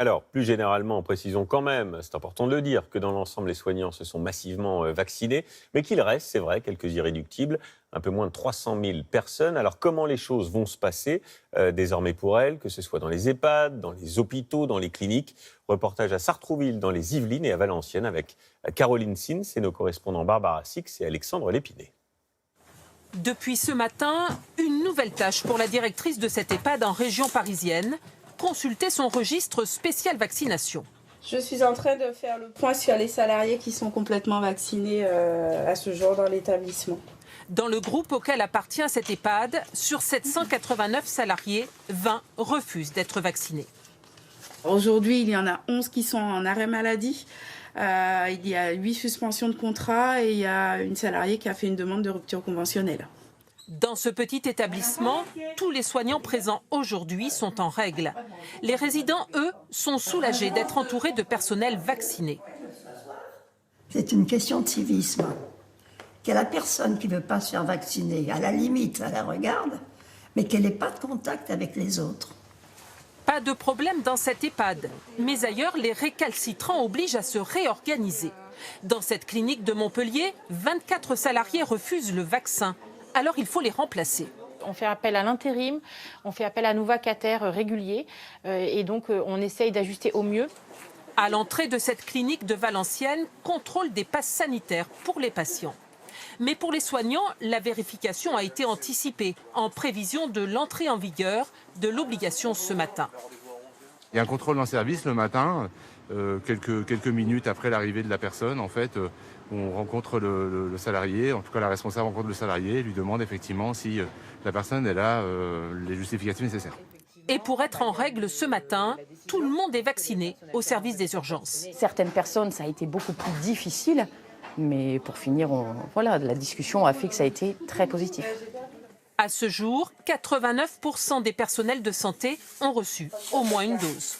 Alors, plus généralement, précisons quand même, c'est important de le dire, que dans l'ensemble, les soignants se sont massivement vaccinés, mais qu'il reste, c'est vrai, quelques irréductibles, un peu moins de 300 000 personnes. Alors, comment les choses vont se passer désormais pour elles, que ce soit dans les EHPAD, dans les hôpitaux, dans les cliniques? Reportage à Sartrouville, dans les Yvelines et à Valenciennes, avec Caroline Sins et nos correspondants Barbara Six et Alexandre Lépiné. Depuis ce matin, une nouvelle tâche pour la directrice de cette EHPAD en région parisienne, consulter son registre spécial vaccination. Je suis en train de faire le point sur les salariés qui sont complètement vaccinés à ce jour dans l'établissement. Dans le groupe auquel appartient cette EHPAD, sur 789 salariés, 20 refusent d'être vaccinés. Aujourd'hui, il y en a 11 qui sont en arrêt maladie. Il y a 8 suspensions de contrat et il y a une salariée qui a fait une demande de rupture conventionnelle. Dans ce petit établissement, tous les soignants présents aujourd'hui sont en règle. Les résidents, eux, sont soulagés d'être entourés de personnel vacciné. C'est une question de civisme. Que la personne qui ne veut pas se faire vacciner, à la limite, ça la regarde, mais qu'elle n'ait pas de contact avec les autres. Pas de problème dans cette EHPAD. Mais ailleurs, les récalcitrants obligent à se réorganiser. Dans cette clinique de Montpellier, 24 salariés refusent le vaccin. Alors il faut les remplacer. On fait appel à l'intérim, on fait appel à nos vacataires réguliers et donc on essaye d'ajuster au mieux. À l'entrée de cette clinique de Valenciennes, contrôle des passes sanitaires pour les patients. Mais pour les soignants, la vérification a été anticipée en prévision de l'entrée en vigueur de l'obligation ce matin. Il y a un contrôle dans le service le matin, quelques minutes après l'arrivée de la personne. En fait, on rencontre le salarié, en tout cas la responsable rencontre le salarié et lui demande effectivement si la personne elle a les justificatifs nécessaires. Et pour être en règle ce matin, tout le monde est vacciné au service des urgences. Certaines personnes, ça a été beaucoup plus difficile, mais pour finir, voilà, la discussion a fait que ça a été très positif. À ce jour, 89% des personnels de santé ont reçu au moins une dose.